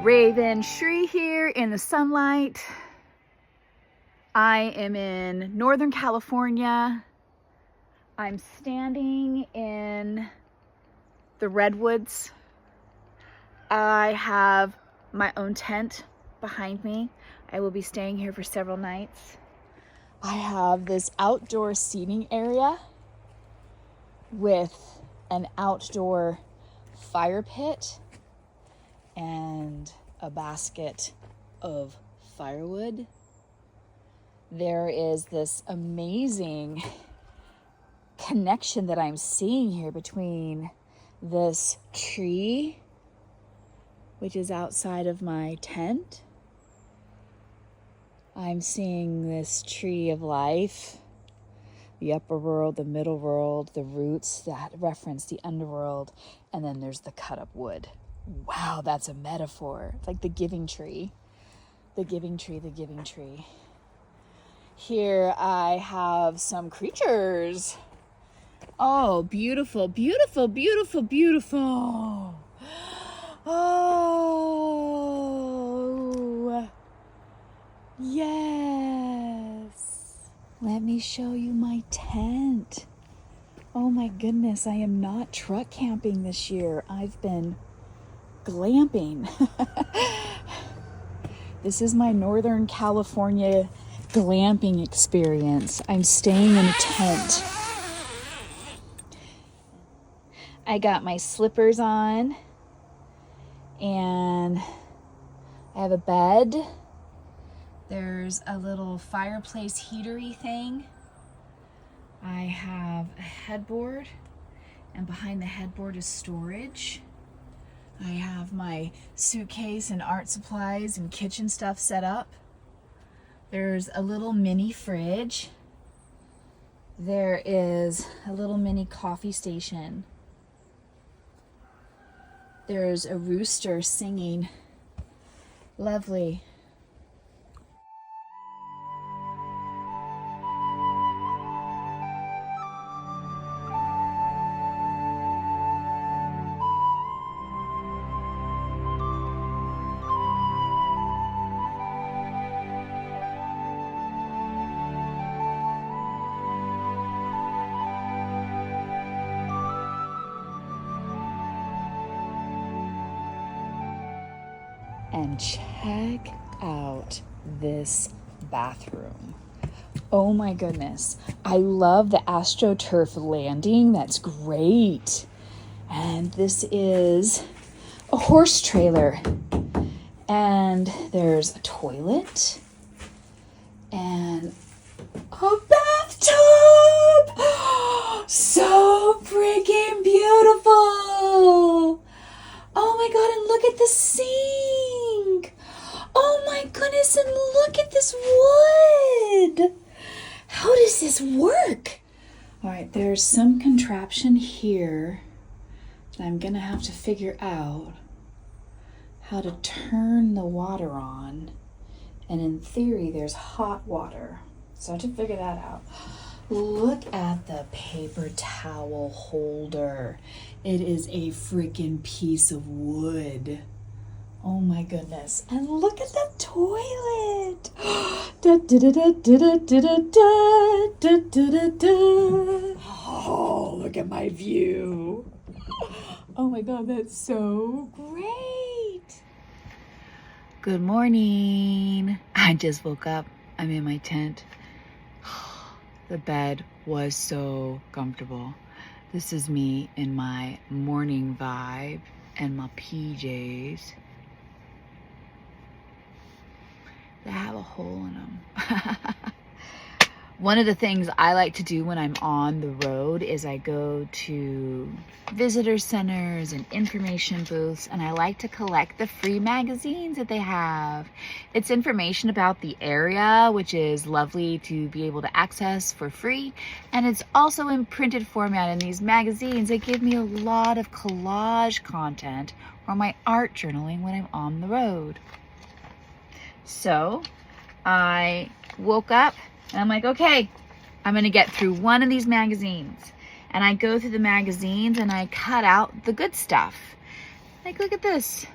Raven Shree here in the sunlight. I am in Northern California. I'm standing in the Redwoods. I have my own tent behind me. I will be staying here for several nights. I have this outdoor seating area with an outdoor fire pit and a basket of firewood. There is this amazing connection that I'm seeing here between this tree, which is outside of my tent. I'm seeing this tree of life, the upper world, the middle world, the roots that reference the underworld, and then there's the cut up wood. Wow, that's a metaphor. It's like the giving tree. The giving tree, the giving tree. Here I have some creatures. Oh, beautiful, beautiful, beautiful, beautiful. Oh, yes. Let me show you my tent. Oh my goodness, I am not truck camping this year. I've been glamping. This is my Northern California glamping experience. I'm staying in a tent. I got my slippers on and I have a bed. There's a little fireplace heatery thing. I have a headboard, and behind the headboard is storage. I have my suitcase and art supplies and kitchen stuff set up. There's a little mini fridge. There is a little mini coffee station. There's a rooster singing. Lovely. And check out this bathroom. Oh my goodness. I love the AstroTurf landing. That's great. And this is a horse trailer. And there's a toilet and a bathtub. So freaking beautiful. Oh my God, and look at the sink. Oh my goodness, and look at this wood. How does this work? All right, there's some contraption here that I'm gonna have to figure out how to turn the water on. And in theory, there's hot water. So I have to figure that out. Look at the paper towel holder. It is a freaking piece of wood. Oh my goodness. And look at the toilet. Oh, look at my view. Oh my God, that's so great. Good morning. I just woke up. I'm in my tent. The bed was so comfortable. This is me in my morning vibe and my PJs. They have a hole in them. One of the things I like to do when I'm on the road is I go to visitor centers and information booths, and I like to collect the free magazines that they have. It's information about the area, which is lovely to be able to access for free, and it's also in printed format in these magazines that give me a lot of collage content or my art journaling when I'm on the road. So I woke up and I'm like, okay, I'm gonna get through one of these magazines. And I go through the magazines and I cut out the good stuff. Like, look at this.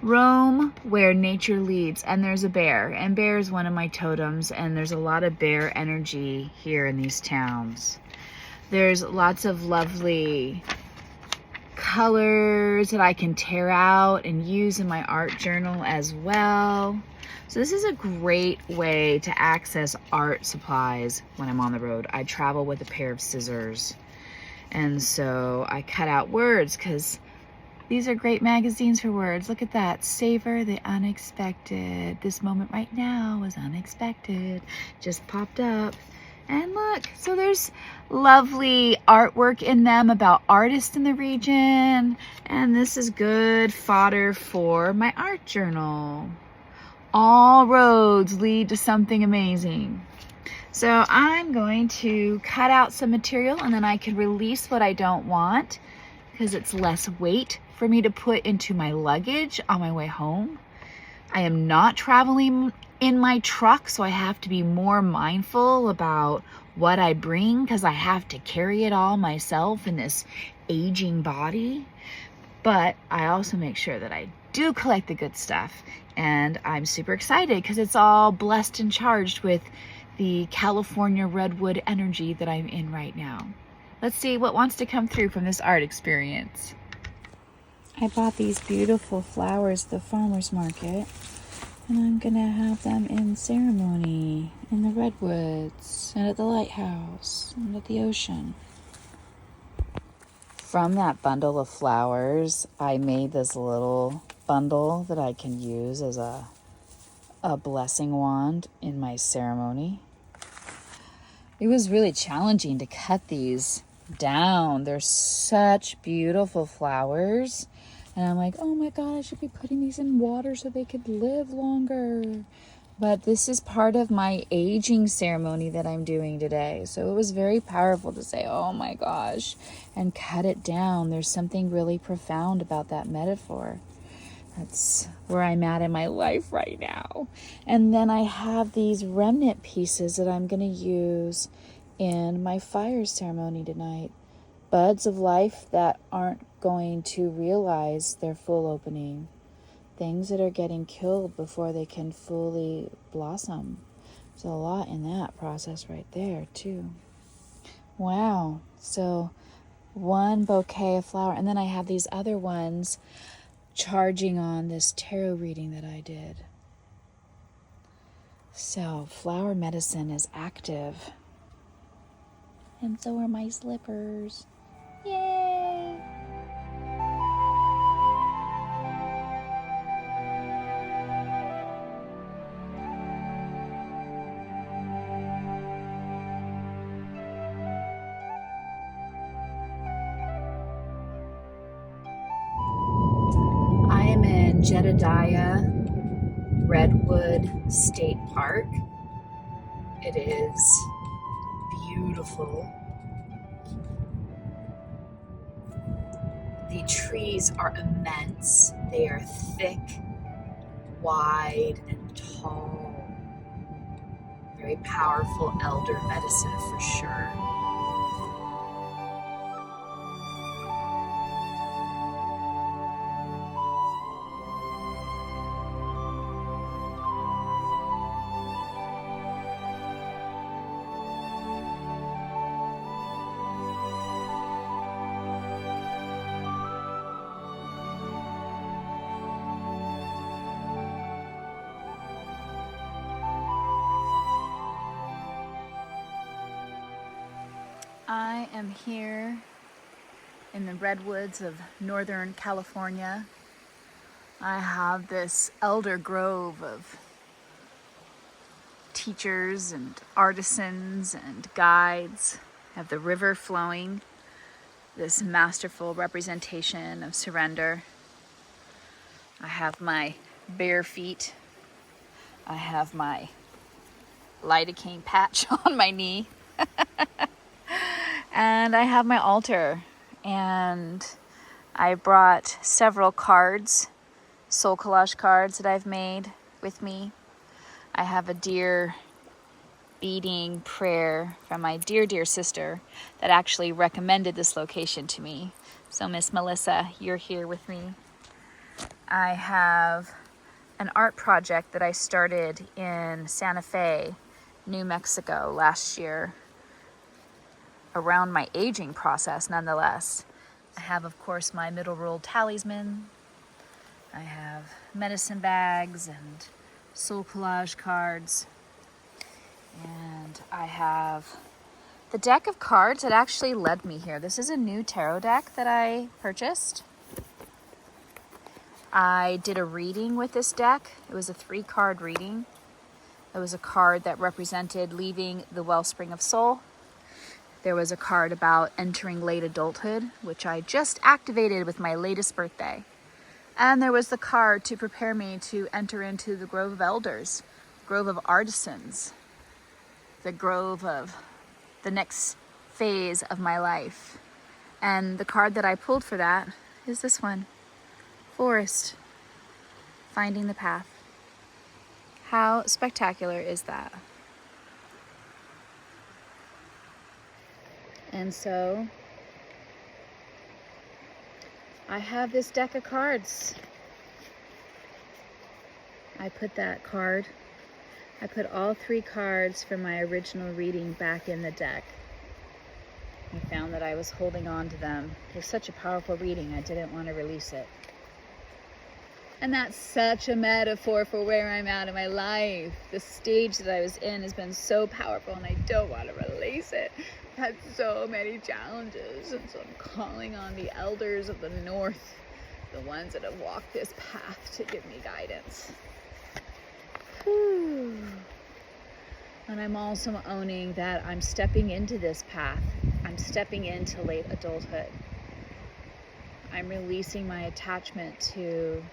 Roam where nature leads. And there's a bear, and bear is one of my totems, and there's a lot of bear energy here in these towns. There's lots of lovely colors that I can tear out and use in my art journal as well. So this is a great way to access art supplies when I'm on the road. I travel with a pair of scissors. And so I cut out words because these are great magazines for words. Look at that. Savor the unexpected. This moment right now was unexpected. Just popped up. And look, so there's lovely artwork in them about artists in the region. And this is good fodder for my art journal. All roads lead to something amazing. So I'm going to cut out some material, and then I can release what I don't want because it's less weight for me to put into my luggage on my way home. I am not traveling in my truck, so I have to be more mindful about what I bring because I have to carry it all myself in this aging body. But I also make sure that I do collect the good stuff, and I'm super excited because it's all blessed and charged with the California Redwood energy that I'm in right now. Let's see what wants to come through from this art experience. I bought these beautiful flowers at the farmer's market, and I'm gonna have them in ceremony in the Redwoods and at the lighthouse and at the ocean. From that bundle of flowers, I made this little bundle that I can use as a blessing wand in my ceremony. It was really challenging to cut these down. They're such beautiful flowers. And I'm like, oh my God, I should be putting these in water so they could live longer. But this is part of my aging ceremony that I'm doing today. So it was very powerful to say, oh my gosh, and cut it down. There's something really profound about that metaphor. That's where I'm at in my life right now. And then I have these remnant pieces that I'm going to use in my fire ceremony tonight. Buds of life that aren't going to realize their full opening. Things that are getting killed before they can fully blossom. There's a lot in that process right there too. Wow. So one bouquet of flower, and then I have these other ones charging on this tarot reading that I did. So flower medicine is active. And so are my slippers. Yay! I am in Jedediah Redwood State Park. It is beautiful. The trees are immense. They are thick, wide, and tall. Very powerful elder medicine for sure. I am here in the Redwoods of Northern California. I have this elder grove of teachers and artisans and guides. I have the river flowing, this masterful representation of surrender. I have my bare feet. I have my lidocaine patch on my knee. And I have my altar, and I brought several cards, soul collage cards that I've made with me. I have a dear beading prayer from my dear, dear sister that actually recommended this location to me. So Miss Melissa, you're here with me. I have an art project that I started in Santa Fe, New Mexico last year, around my aging process nonetheless. I have, of course, my middle rule talisman. I have medicine bags and soul collage cards. And I have the deck of cards that actually led me here. This is a new tarot deck that I purchased. I did a reading with this deck. It was a 3-card reading. It was a card that represented leaving the wellspring of soul. There was a card about entering late adulthood, which I just activated with my latest birthday. And there was the card to prepare me to enter into the Grove of Elders, Grove of Artisans, the grove of the next phase of my life. And the card that I pulled for that is this one, Forest, Finding the Path. How spectacular is that? And so I have this deck of cards. I put all 3 cards from my original reading back in the deck. I found that I was holding on to them. It was such a powerful reading, I didn't want to release it. And that's such a metaphor for where I'm at in my life. The stage that I was in has been so powerful and I don't want to release it. I've had so many challenges, and so I'm calling on the elders of the north, the ones that have walked this path, to give me guidance. Whew. And I'm also owning that I'm stepping into this path. I'm stepping into late adulthood. I'm releasing my attachment to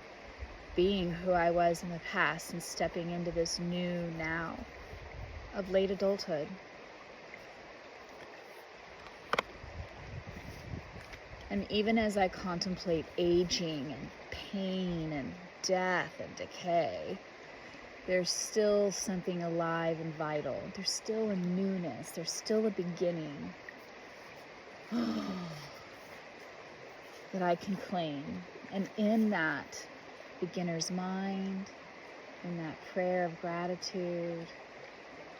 being who I was in the past and stepping into this new now of late adulthood. And even as I contemplate aging and pain and death and decay, there's still something alive and vital. There's still a newness. There's still a beginning that I can claim. And in that beginner's mind, in that prayer of gratitude,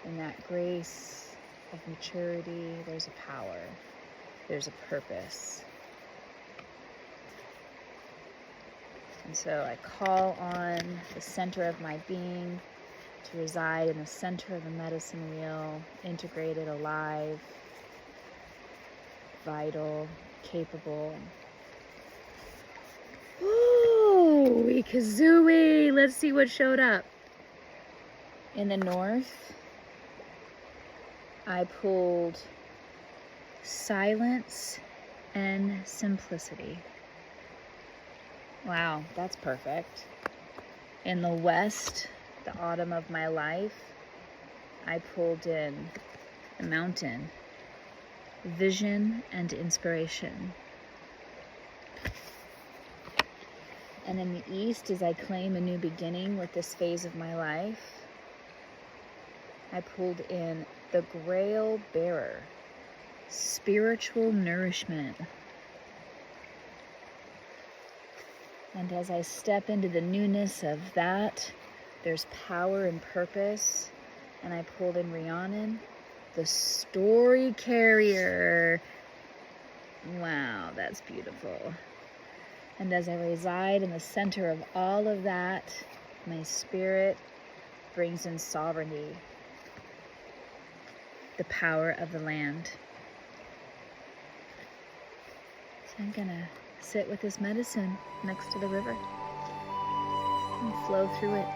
in that grace of maturity, there's a power. There's a purpose. And so I call on the center of my being to reside in the center of the medicine wheel, integrated, alive, vital, capable. Ooh, kazooie! Let's see what showed up. In the north, I pulled silence and simplicity. Wow, that's perfect. In the west, the autumn of my life, I pulled in the mountain, vision and inspiration. And in the east, as I claim a new beginning with this phase of my life, I pulled in the Grail Bearer, spiritual nourishment. And as I step into the newness of that, there's power and purpose. And I pulled in Rhiannon, the story carrier. Wow, that's beautiful. And as I reside in the center of all of that, my spirit brings in sovereignty, the power of the land. So I'm gonna sit with this medicine next to the river and flow through it.